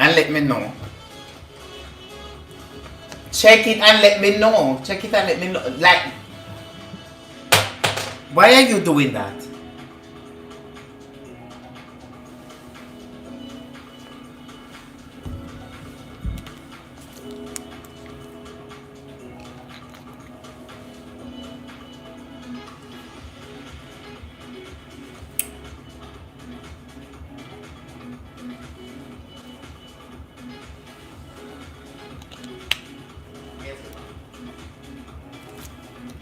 and let me know. Check it and let me know. Check it and let me know. Like, why are you doing that?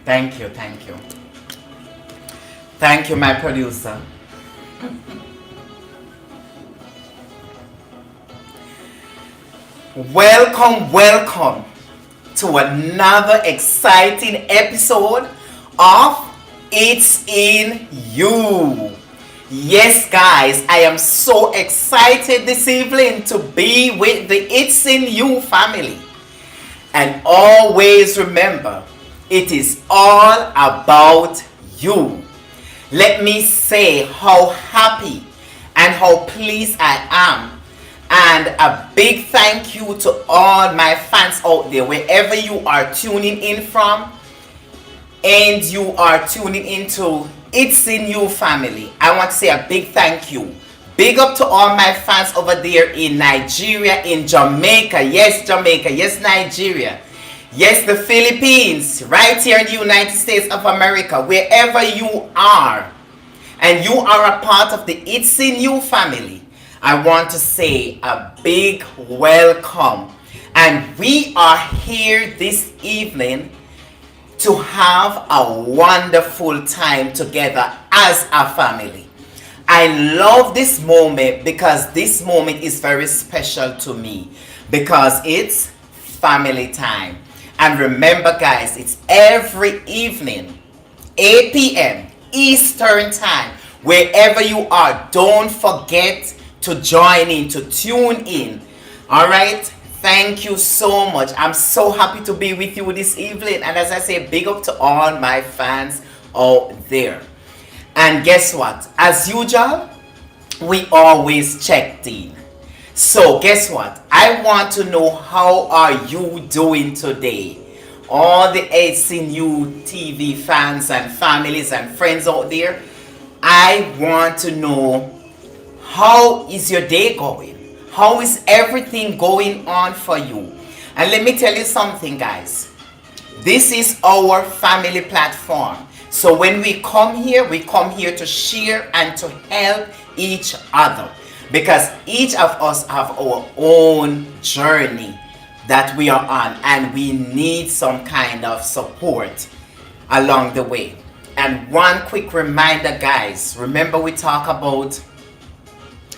Thank you, thank you. Thank you, my producer. Welcome, welcome to another exciting episode of It's in You. Yes, guys, I am so excited this evening to be with the It's in You family. And always remember, it is all about you. Let me say how happy and how pleased I am. And a big thank you to all my fans out there, wherever you are tuning in from. And you are tuning into It's in You family. I want to say a big thank you. Big up to all my fans over there in Nigeria, in Jamaica. Yes, Jamaica. Yes, Nigeria. Yes, the Philippines, right here in the United States of America, wherever you are, and you are a part of the It's in You family, I want to say a big welcome. And we are here this evening to have a wonderful time together as a family. I love this moment because this moment is very special to me because it's family time. And remember, guys, it's every evening, 8 p.m. Eastern Time. Wherever you are, don't forget to join in, to tune in. All right? Thank you so much. I'm so happy to be with you this evening. And as I say, big up to all my fans out there. And guess what? As usual, we always checked in. So guess what? I want to know, how are you doing today? All the It's in You TV fans and families and friends out there, I want to know, how is your day going? How is everything going on for you? And let me tell you something, guys. This is our family platform. So when we come here to share and to help each other. Because each of us have our own journey that we are on, and we need some kind of support along the way. And one quick reminder, guys, remember we talked about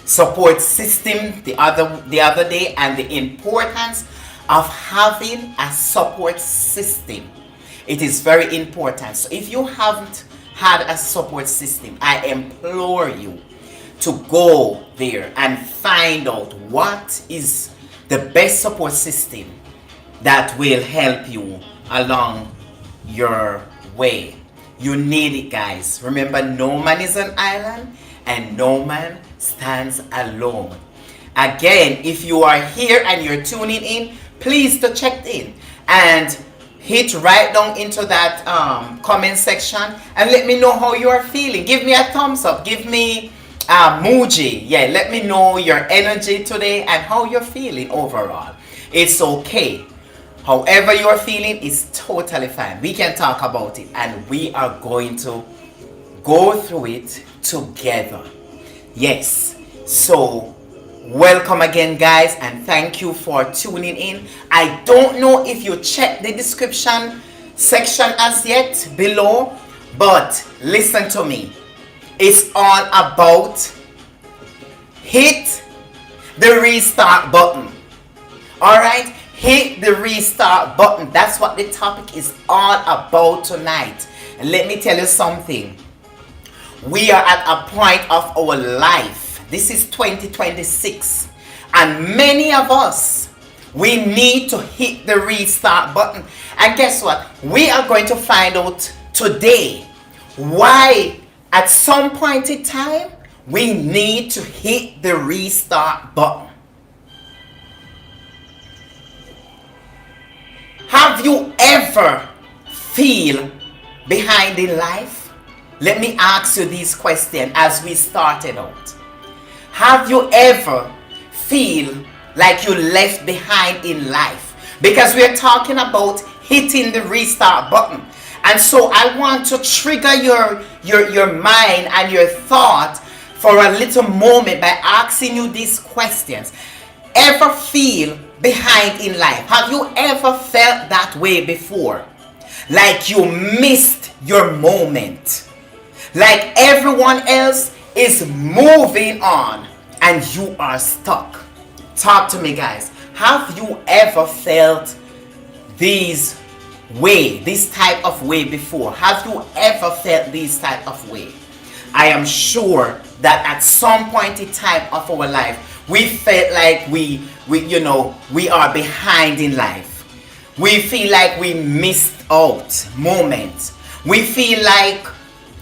support system the other day, and the importance of having a support system. It is very important. So if you haven't had a support system, I implore you to go there and find out what is the best support system that will help you along your way. You need it, guys. Remember, no man is an island and no man stands alone. Again, if you are here and you're tuning in, please to check in and hit right down into that comment section and let me know how you are feeling. Give me a thumbs up. Give me Muji, yeah, let me know your energy today and how you're feeling overall. It's okay. However you're feeling is totally fine. We can talk about it and we are going to go through it together. Yes. So, welcome again, guys, and thank you for tuning in. I don't know if you checked the description section as yet below, but listen to me. It's all about hit the restart button. Alright? Hit the restart button. That's what the topic is all about tonight. And let me tell you something. We are at a point of our life. This is 2026. And many of us, we need to hit the restart button. And guess what? We are going to find out today why at some point in time we need to hit the restart button. Have you ever feel behind in life? Let me ask you this question as we started out. Have you ever feel like you left behind in life? Because we're talking about hitting the restart button. And so I want to trigger your mind and your thought for a little moment by asking you these questions. Ever feel behind in life? Have you ever felt that way before? Like you missed your moment. Like everyone else is moving on and you are stuck. Talk to me, guys. Have you ever felt this type of way before? Have you ever felt this type of way? I am sure that at some point in time of our life, we felt like we are behind in life. We feel like we missed out moments. We feel like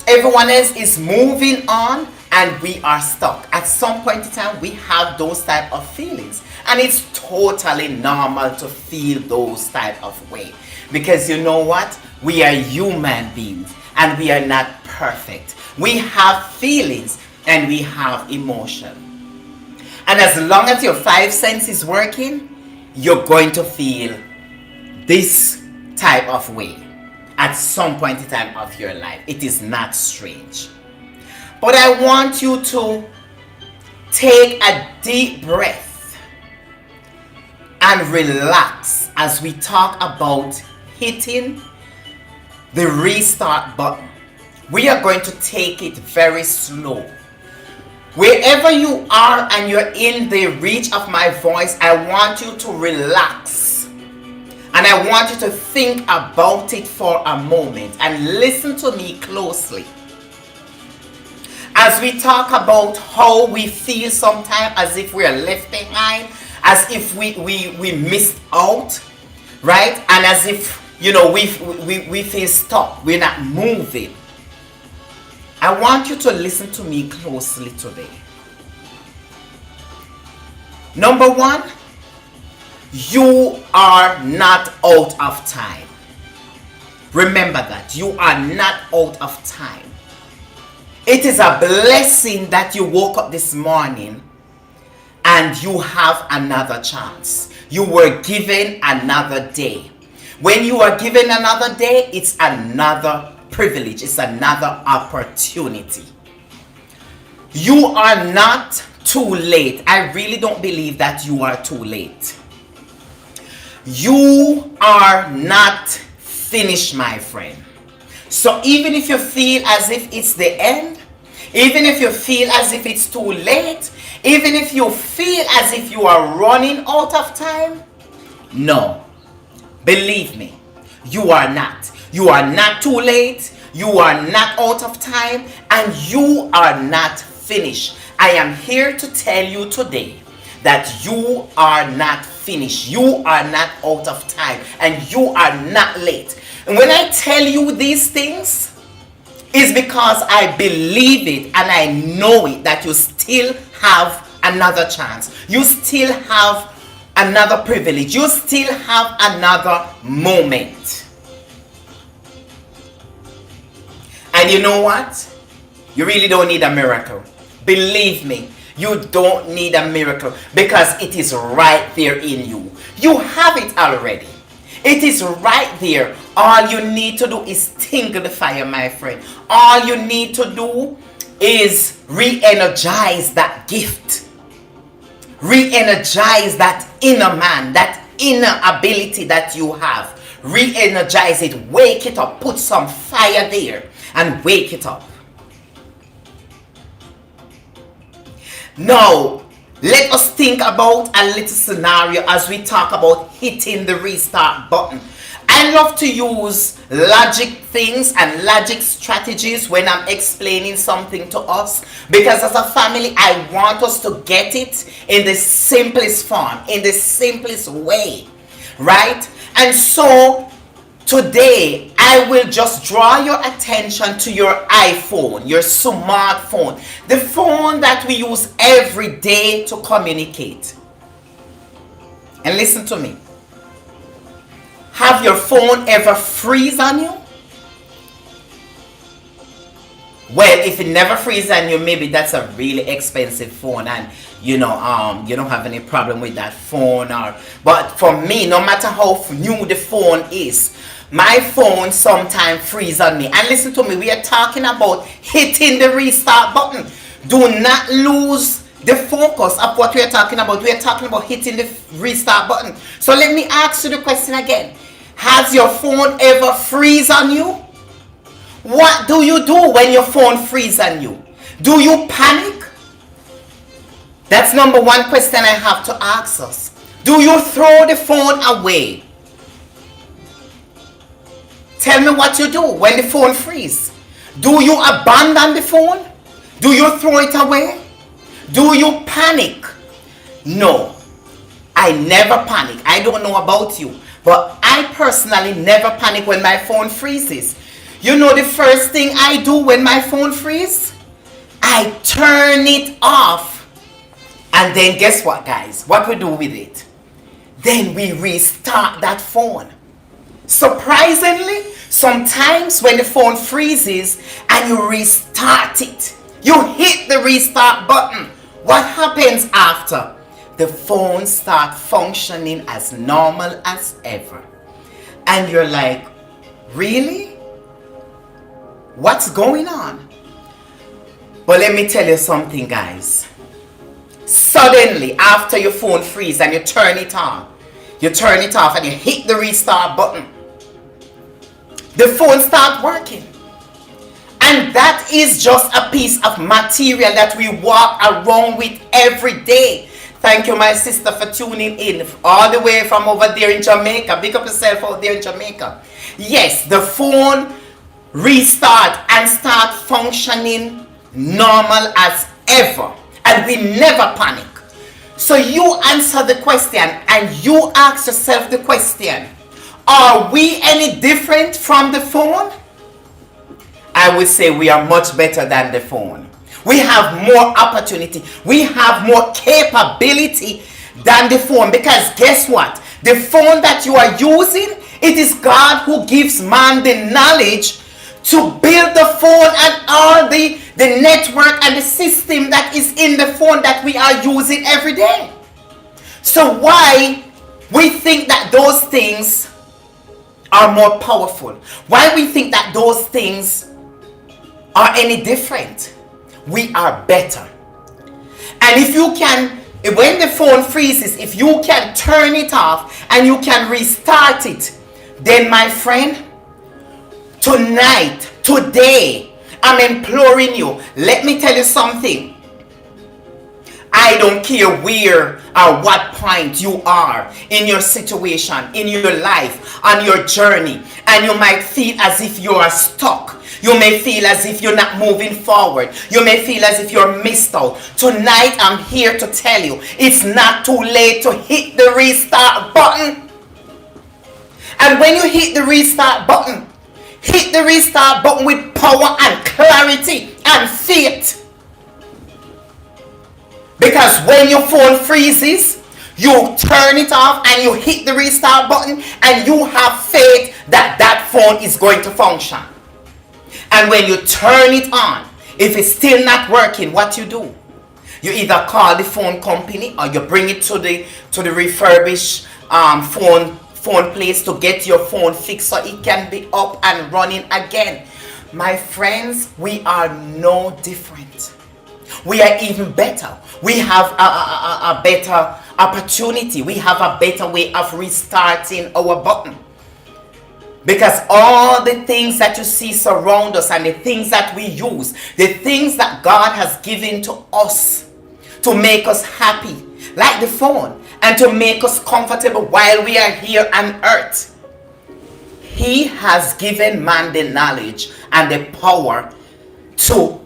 everyone else is moving on and we are stuck. At some point in time, we have those type of feelings. And it's totally normal to feel those type of way. Because you know what? We are human beings and we are not perfect. We have feelings and we have emotion. And as long as your five senses working, you're going to feel this type of way at some point in time of your life. It is not strange. But I want you to take a deep breath and relax as we talk about hitting the restart button. We are going to take it very slow. Wherever you are and you're in the reach of my voice, I want you to relax. And I want you to think about it for a moment and listen to me closely. As we talk about how we feel sometimes as if we are left behind, as if we missed out, right? And as if, we feel stuck, we're not moving. I want you to listen to me closely today. Number one, you are not out of time. Remember that. You are not out of time. It is a blessing that you woke up this morning and you have another chance. You were given another day. When you are given another day, it's another privilege. It's another opportunity. You are not too late. I really don't believe that you are too late. You are not finished, my friend. So even if you feel as if it's the end, even if you feel as if it's too late, even if you feel as if you are running out of time, no. Believe me, you are not. You are not too late. You are not out of time. And you are not finished. I am here to tell you today that you are not finished. You are not out of time. And you are not late. And when I tell you these things, it's because I believe it and I know it that you still have another chance. You still have another privilege. You still have another moment. And you know what? You really don't need a miracle. Believe me, you don't need a miracle because it is right there in you. You have it already. It is right there. All you need to do is tingle the fire, my friend. All you need to do is re-energize that gift. Re-energize that inner man, that inner ability that you have. Re-energize it, wake it up, put some fire there and wake it up. Now, let us think about a little scenario as we talk about hitting the restart button. I love to use logic things and logic strategies when I'm explaining something to us, because as a family I want us to get it in the simplest form, in the simplest way, right? And so today I will just draw your attention to your iPhone, your smartphone, the phone that we use every day to communicate. And listen to me. Have your phone ever freeze on you? Well, if it never freezes on you, maybe that's a really expensive phone, and you don't have any problem with that phone. But for me, no matter how new the phone is, my phone sometimes freezes on me. And listen to me, we are talking about hitting the restart button. Do not lose the focus of what we are talking about. We are talking about hitting the restart button. So let me ask you the question again. Has your phone ever freeze on you? What do you do when your phone freezes on you? Do you panic? That's number one question I have to ask us. Do you throw the phone away? Tell me what you do when the phone freezes. Do you abandon the phone? Do you throw it away? Do you panic? No, I never panic. I don't know about you, but I personally never panic when my phone freezes. You know the first thing I do when my phone freezes? I turn it off. And then guess what, guys? What we do with it? Then we restart that phone. Surprisingly, sometimes when the phone freezes and you restart it, you hit the restart button. What happens after? The phone starts functioning as normal as ever. And you're like, really? What's going on? But let me tell you something, guys. Suddenly, after your phone freezes and you turn it off and you hit the restart button, the phone starts working. And that is just a piece of material that we walk around with every day. Thank you, my sister, for tuning in all the way from over there in Jamaica. Big up yourself out there in Jamaica. Yes, the phone restart and start functioning normal as ever. And we never panic. So you answer the question and you ask yourself the question, are we any different from the phone? I would say we are much better than the phone. We have more opportunity. We have more capability than the phone, because guess what? The phone that you are using, it is God who gives man the knowledge to build the phone and all the network and the system that is in the phone that we are using every day. So why we think that those things are more powerful? Why we think that those things are any different? We are better. And if you can, when the phone freezes, if you can turn it off and you can restart it, then my friend, tonight, today, I'm imploring you, let me tell you something. I don't care where or what point you are in your situation, in your life, on your journey, and you might feel as if you are stuck. You may feel as if you're not moving forward. You may feel as if you're missed out. Tonight, I'm here to tell you, it's not too late to hit the restart button. And when you hit the restart button with power and clarity and faith. Because when your phone freezes, you turn it off and you hit the restart button and you have faith that that phone is going to function. And when you turn it on, if it's still not working, what you do? You either call the phone company or you bring it to the refurbished phone place to get your phone fixed so it can be up and running again. My friends, we are no different. We are even better. We have a better opportunity. We have a better way of restarting our button. Because all the things that you see surround us and the things that we use, the things that God has given to us to make us happy, like the phone, and to make us comfortable while we are here on earth. He has given man the knowledge and the power to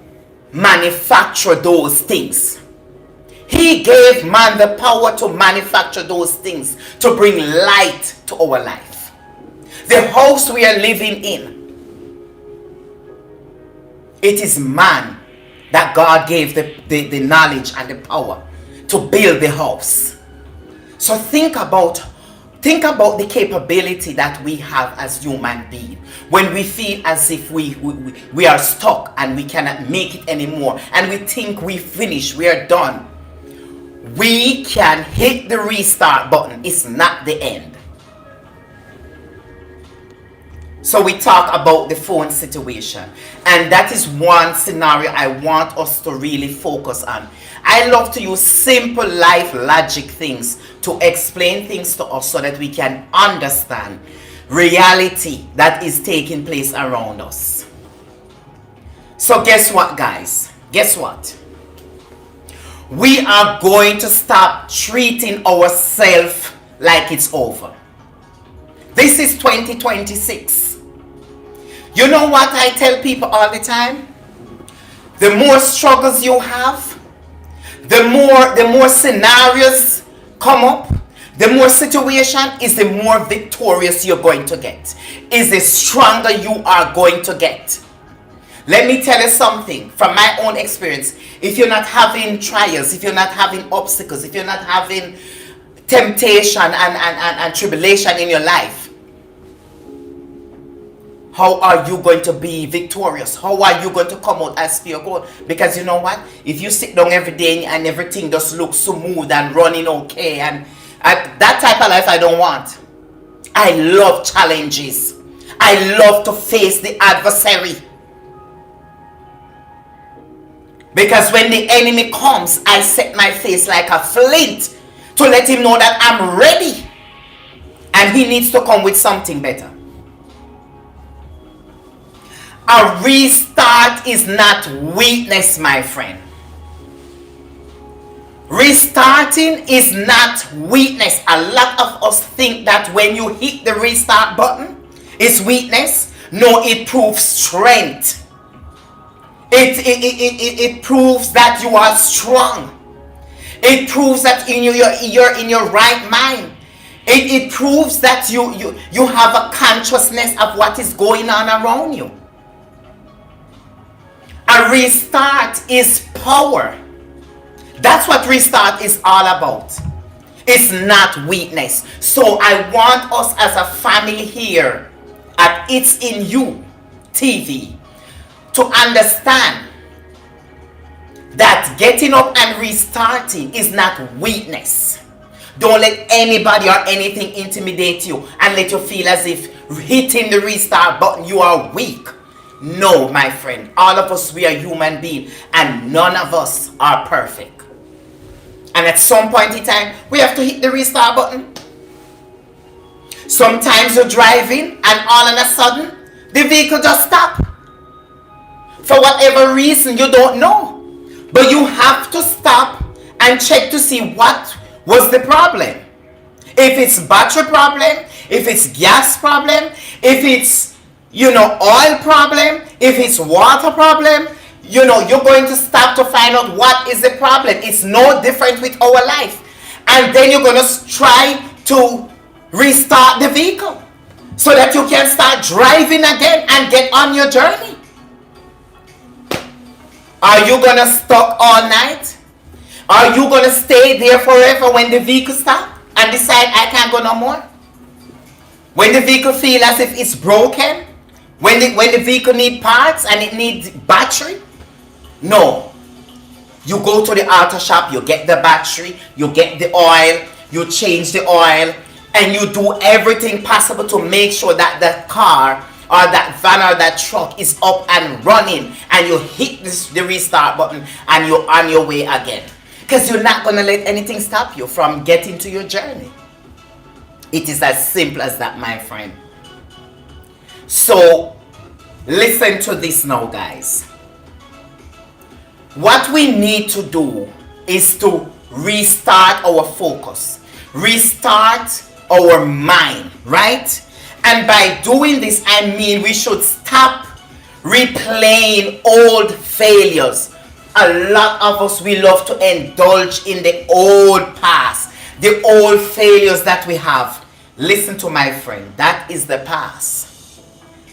manufacture those things. He gave man the power to manufacture those things, to bring light to our life. The house we are living in, it is man that God gave the knowledge and the power to build the house. So think about Think about the capability that we have as human beings. When we feel as if we are stuck and we cannot make it anymore, and we think we finished, we are done, we can hit the restart button. It's not the end. So we talk about the phone situation, and that is one scenario I want us to really focus on. I love to use simple life logic things to explain things to us so that we can understand reality that is taking place around us. So guess what, guys? Guess what? We are going to stop treating ourselves like it's over. This is 2026. You know what I tell people all the time? The more struggles you have, the more scenarios come up, the more situation is, the more victorious you're going to get. Is the stronger you are going to get. Let me tell you something from my own experience. If you're not having trials, if you're not having obstacles, if you're not having temptation and tribulation in your life, how are you going to be victorious? How are you going to come out as pure gold? Because you know what? If you sit down every day and everything just looks smooth and running okay, and that type of life I don't want. I love challenges. I love to face the adversary. Because when the enemy comes, I set my face like a flint to let him know that I'm ready. And he needs to come with something better. A restart is not weakness, my friend. Restarting is not weakness. A lot of us think that when you hit the restart button, it's weakness. No, it proves strength. It proves that you are strong. It proves that you're in your right mind. It proves that you have a consciousness of what is going on around you. A restart is power. That's what restart is all about. It's not weakness. So I want us as a family here at It's In You TV to understand that getting up and restarting is not weakness. Don't let anybody or anything intimidate you and let you feel as if hitting the restart button you are weak. No, my friend, all of us, we are human beings, and none of us are perfect. And at some point in time, we have to hit the restart button. Sometimes you're driving and all of a sudden, the vehicle just stops. For whatever reason, you don't know. But you have to stop and check to see what was the problem. If it's battery problem, if it's gas problem, if it's oil problem, if it's water problem, you're going to stop to find out what is the problem. It's no different with our life. And then you're going to try to restart the vehicle so that you can start driving again and get on your journey. Are you going to stop all night? Are you going to stay there forever when the vehicle stops and decide I can't go no more? When the vehicle feels as if it's broken? When the vehicle needs parts and it needs battery? No. You go to the auto shop, you get the battery, you get the oil, you change the oil, and you do everything possible to make sure that the car or that van or that truck is up and running, and you hit the restart button and you're on your way again. Because you're not going to let anything stop you from getting to your journey. It is as simple as that, my friend. So, listen to this now, guys. What we need to do is to restart our focus, restart our mind, right? And by doing this, I mean we should stop replaying old failures. A lot of us, we love to indulge in the old past, the old failures that we have. Listen to my friend, that is the past.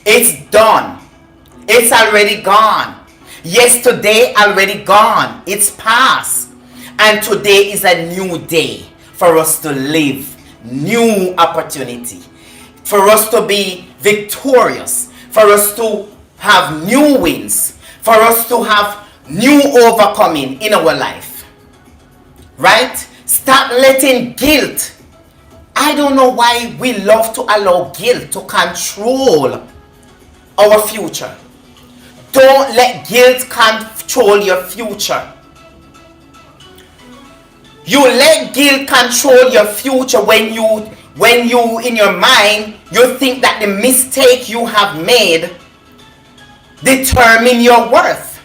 It's done. It's already gone. Yesterday already gone. It's past. And today is a new day for us to live new opportunity, for us to be victorious, for us to have new wins, for us to have new overcoming in our life. Right? Stop letting guilt. I don't know why we love to allow guilt to control our future. Don't let guilt control your future. You let guilt control your future when you in your mind you think that the mistake you have made determine your worth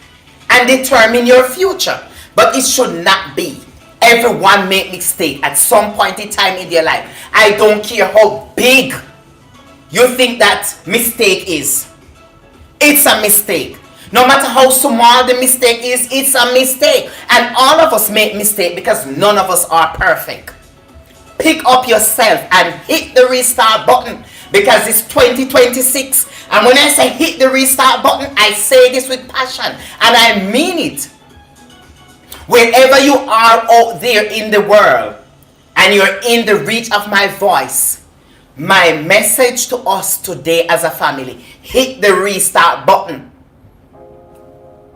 and determine your future. But it should not be. Everyone make mistake at some point in time in their life. I don't care how big you think that mistake is. It's a mistake. No matter how small the mistake is, it's a mistake. And all of us make mistakes because none of us are perfect. Pick up yourself and hit the restart button, because it's 2026. And when I say hit the restart button, I say this with passion and I mean it. Wherever you are out there in the world and you're in the reach of my voice, my message to us today as a family: hit the restart button.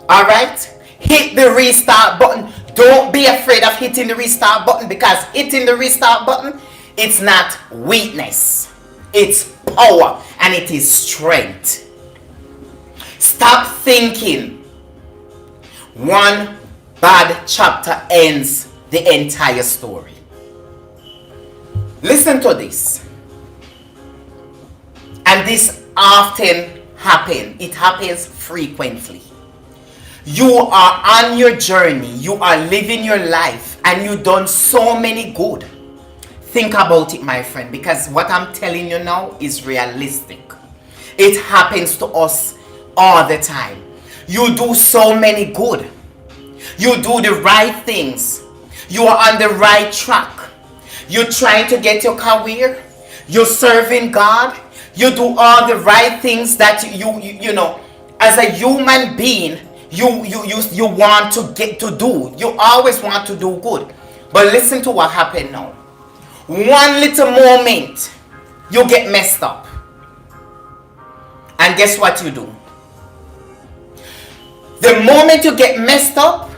Alright? Hit the restart button. Don't be afraid of hitting the restart button, because hitting the restart button, it's not weakness. It's power and it is strength. Stop thinking one bad chapter ends the entire story. Listen to this. And this often happens. It happens frequently. You are on your journey, you are living your life, and you've done so many good. Think about it, my friend, because what I'm telling you now is realistic. It happens to us all the time. You do so many good. You do the right things. You are on the right track. You're trying to get your career. You're serving God. You do all the right things that you know, as a human being, you want to get to do. You always want to do good. But listen to what happened now. One little moment, you get messed up. And guess what you do? The moment you get messed up,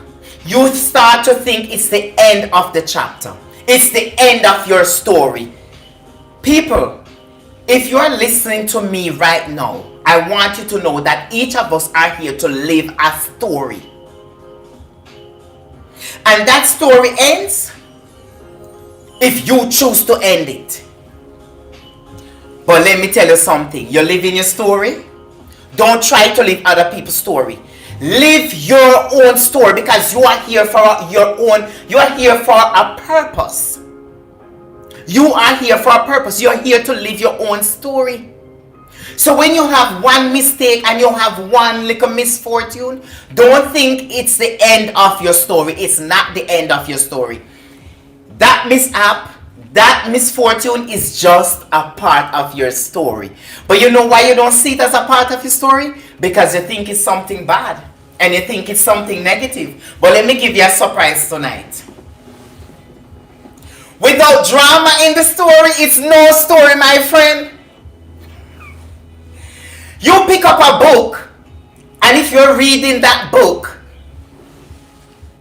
you start to think it's the end of the chapter. It's the end of your story. People, if you're listening to me right now, I want you to know that each of us are here to live a story. And that story ends if you choose to end it. But let me tell you something. You're living your story. Don't try to live other people's story. Live your own story, because you are here for your own. You are here for a purpose. You are here for a purpose. You're here to live your own story. So when you have one mistake and you have one little misfortune, don't think it's the end of your story. It's not the end of your story. That mishap, that misfortune is just a part of your story. But you know why you don't see it as a part of your story? Because you think it's something bad and you think it's something negative. But let me give you a surprise tonight. Without drama in the story, it's no story, my friend. You pick up a book, and if you're reading that book,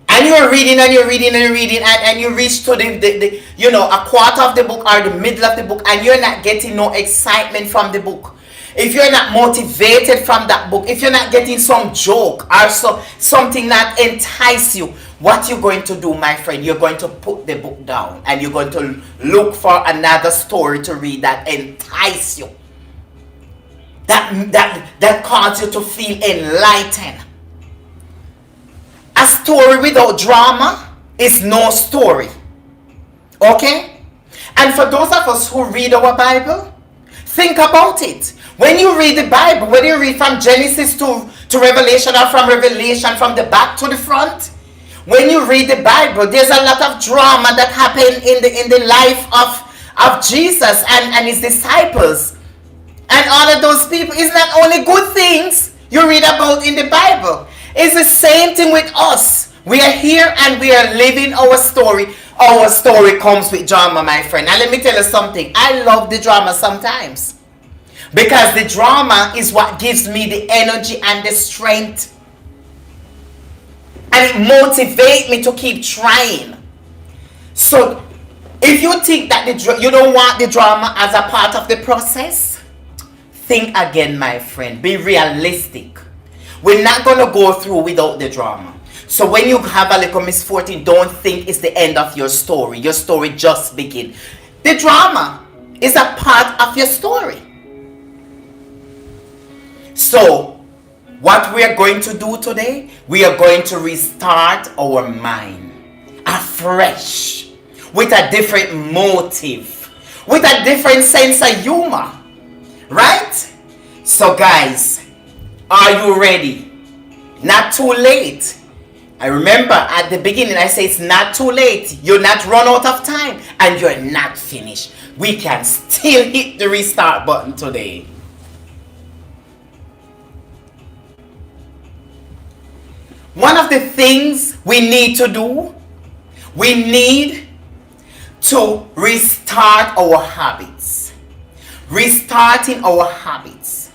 and you're reading and you're reading and you're reading, and you reach to the you know, a quarter of the book or the middle of the book, and you're not getting no excitement from the book, if you're not motivated from that book, if you're not getting some joke or something that entice you, what you're going to do, my friend, you're going to put the book down and you're going to look for another story to read that entice you, that causes you to feel enlightened. A story without drama is no story. Okay? And for those of us who read our Bible, think about it. When you read the Bible, whether you read from Genesis to Revelation, or from Revelation from the back to the front, when you read the Bible, there's a lot of drama that happened in the life of Jesus and his disciples. And all of those people, it's not only good things you read about in the Bible. It's the same thing with us. We are here and we are living our story. Our story comes with drama, my friend. And let me tell you something. I love the drama sometimes. Because the drama is what gives me the energy and the strength. And it motivates me to keep trying. So, if you think that you don't want the drama as a part of the process, think again, my friend. Be realistic. We're not going to go through without the drama. So when you have a little misfortune, don't think it's the end of your story. Your story just begins. The drama is a part of your story. So, what we are going to do today, we are going to restart our mind afresh, with a different motive, with a different sense of humor, right? So guys, are you ready? Not too late. I remember at the beginning I say it's not too late. You're not run out of time and you're not finished. We can still hit the restart button today. One of the things we need to do, we need to restart our habits. Restarting our habits.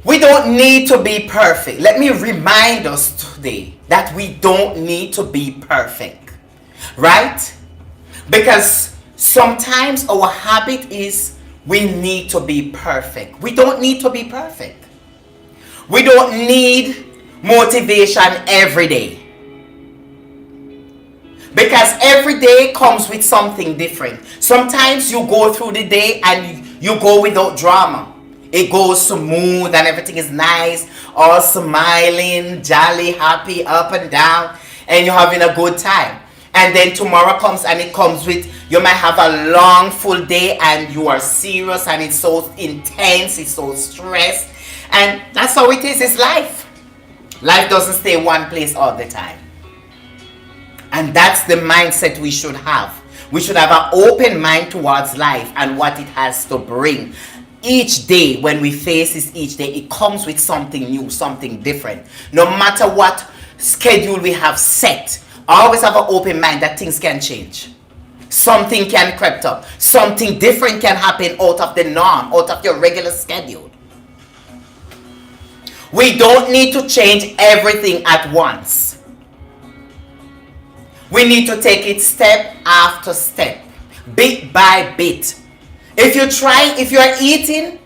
We don't need to be perfect. Let me remind us today that we don't need to be perfect. Right? Because sometimes our habit is we need to be perfect. We don't need to be perfect. We don't need motivation every day. Because every day comes with something different. Sometimes you go through the day and you go without drama. It goes smooth and everything is nice, all smiling, jolly, happy, up and down, and you're having a good time. And then tomorrow comes and it comes with, you might have a long full day and you are serious and it's so intense, it's so stressed. And that's how it is, it's life. Life doesn't stay one place all the time. And that's the mindset we should have. We should have an open mind towards life and what it has to bring. Each day, when we face this each day, it comes with something new, something different. No matter what schedule we have set, always have an open mind that things can change. Something can creep up. Something different can happen out of the norm, out of your regular schedule. We don't need to change everything at once. We need to take it step after step, bit by bit. If you're eating,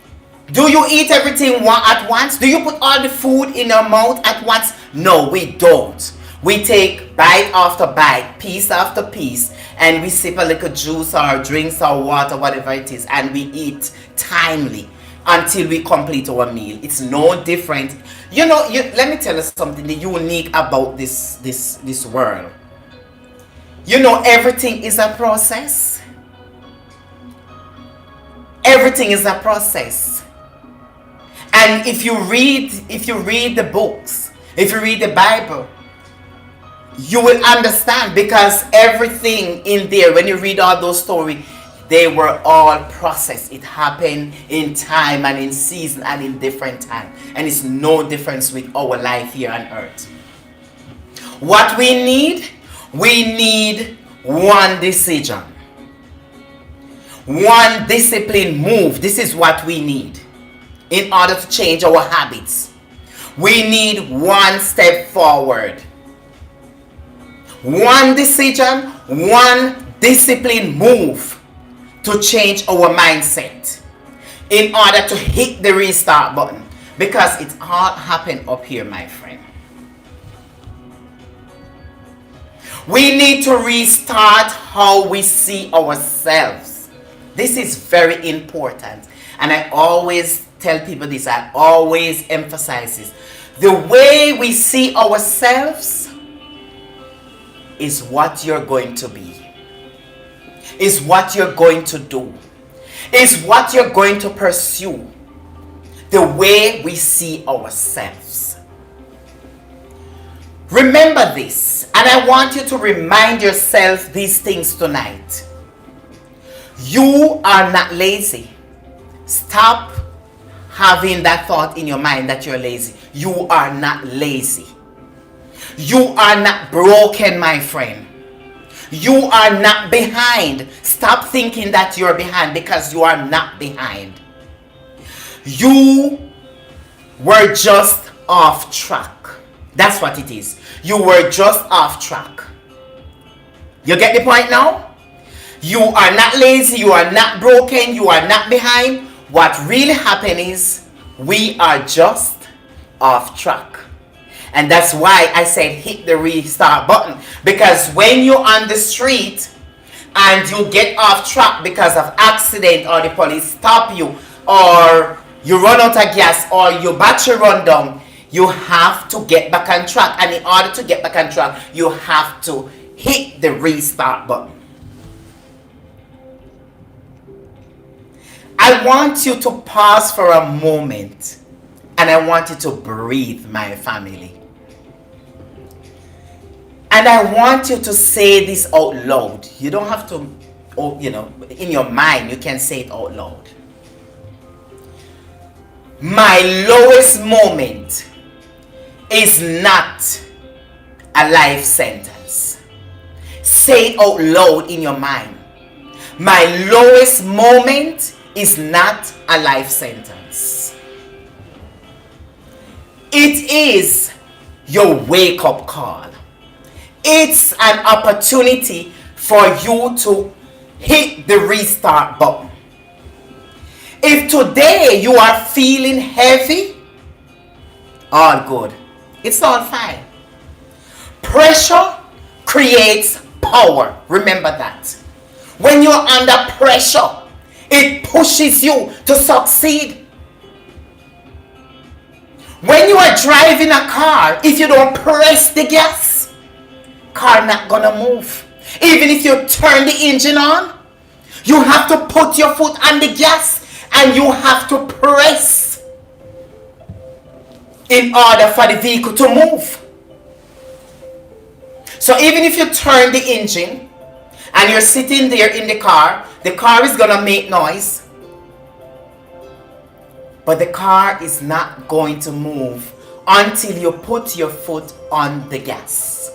do you eat everything at once? Do you put all the food in your mouth at once? No, we don't. We take bite after bite, piece after piece, and we sip a little juice or drinks or water, whatever it is, and we eat timely until we complete our meal. It's no different. Let me tell you something unique about this world. Everything is a process. Everything is a process. And if you read the books, if you read the Bible, you will understand, because everything in there, when you read all those stories, they were all processed. It happened in time and in season and in different time. And it's no difference with our life here on earth. What we need one decision. One disciplined move. This is what we need in order to change our habits. We need one step forward. One decision, one disciplined move to change our mindset in order to hit the restart button, because it all happened up here, my friend. We need to restart how we see ourselves. This is very important, and I always tell people this, I always emphasize this. The way we see ourselves is what you're going to be, is what you're going to do, is what you're going to pursue. The way we see ourselves. Remember this, and I want you to remind yourself these things tonight. You are not lazy. Stop having that thought in your mind that you're lazy. You are not lazy. You are not broken, my friend. You are not behind. Stop thinking that you're behind, because you are not behind. You were just off track. That's what it is. You were just off track. You get the point now? You are not lazy. You are not broken. You are not behind. What really happened is we are just off track. And that's why I said hit the restart button. Because when you're on the street and you get off track because of accident, or the police stop you, or you run out of gas, or your battery run down, you have to get back on track. And in order to get back on track, you have to hit the restart button. I want you to pause for a moment, and I want you to breathe, my family. And I want you to say this out loud. You don't have to, in your mind, you can say it out loud. My lowest moment is not a life sentence. Say it out loud in your mind. My lowest moment is not a life sentence. It is your wake-up call. It's an opportunity for you to hit the restart button. If today you are feeling heavy, all good. It's all fine. Pressure creates power. Remember that. When you're under pressure, it pushes you to succeed. When you are driving a car, if you don't press the gas, car not gonna move. Even if you turn the engine on, you have to put your foot on the gas and you have to press in order for the vehicle to move. So even if you turn the engine and you're sitting there in the car is gonna make noise, but the car is not going to move until you put your foot on the gas.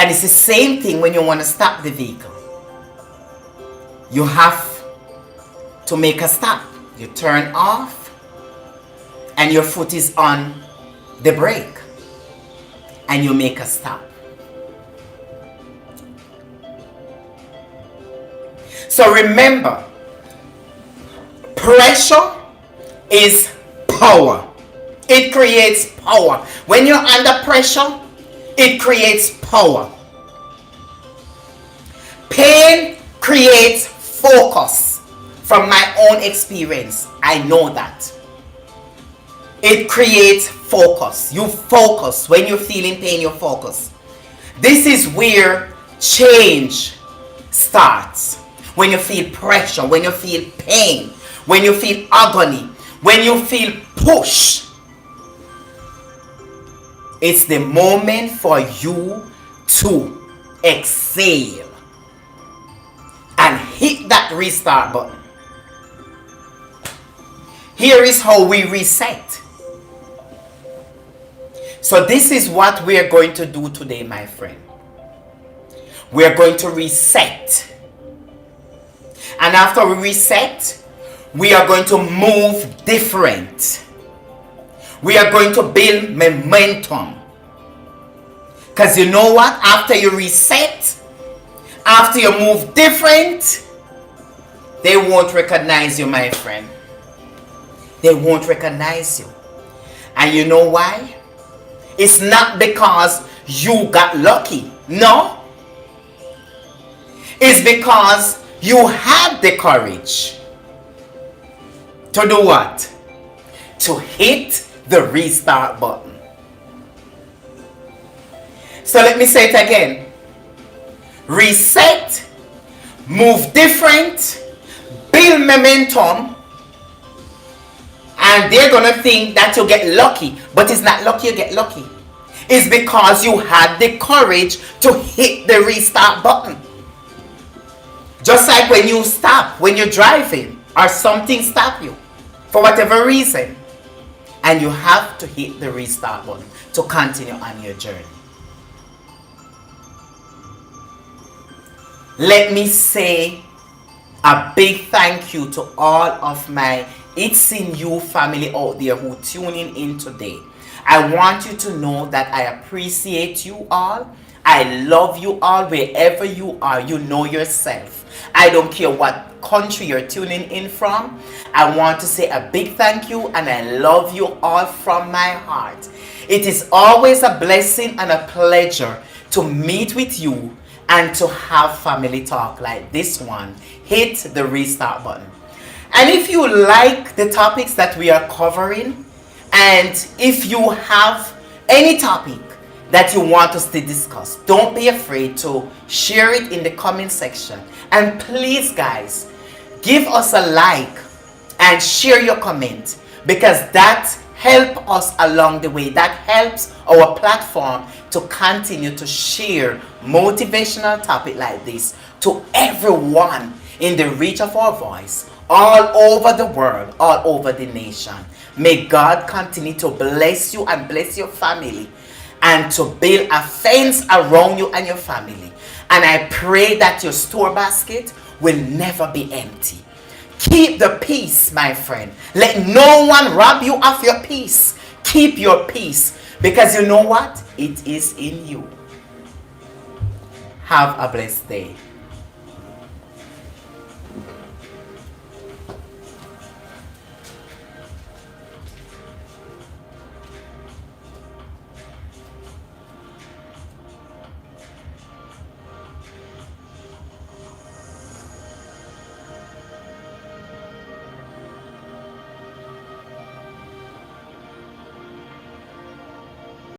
And it's the same thing when you want to stop the vehicle. You have to make a stop. You turn off and your foot is on the brake and you make a stop. So remember, pressure is power. It creates power. When you're under pressure, it creates power. Pain creates focus. From my own experience, I know that. It creates focus. You focus. When you're feeling pain, you focus. This is where change starts. When you feel pressure, when you feel pain, when you feel agony, when you feel push. It's the moment for you to exhale and hit that restart button. Here is how we reset. So this is what we are going to do today, my friend. We are going to reset. And after we reset, we are going to move different. We are going to build momentum. Because you know what? After you reset, after you move different, they won't recognize you, my friend. They won't recognize you. And you know why? It's not because you got lucky. No. It's because you had the courage to do what? To hit the restart button. So let me say it again. Reset, move different, build momentum, and they're gonna think that you get lucky, but it's not lucky you get lucky. It's because you had the courage to hit the restart button. Just like when you stop, when you're driving, or something stop you for whatever reason, and you have to hit the restart button to continue on your journey. Let me say a big thank you to all of my It's in You family out there who tuning in today. I want you to know that I appreciate you all. I love you all wherever you are. You know yourself. I don't care what country you're tuning in from. I want to say a big thank you and I love you all from my heart. It is always a blessing and a pleasure to meet with you and to have family talk like this one. Hit the restart button. And if you like the topics that we are covering, and if you have any topic that you want us to discuss, don't be afraid to share it in the comment section. And please, guys, give us a like and share your comment, because that helps us along the way. That helps our platform to continue to share motivational topic like this to everyone in the reach of our voice, all over the world, all over the nation. May God continue to bless you and bless your family, and to build a fence around you and your family. And I pray that your store basket will never be empty. Keep the peace, my friend. Let no one rob you of your peace. Keep your peace, because you know what? It is in you. Have a blessed day.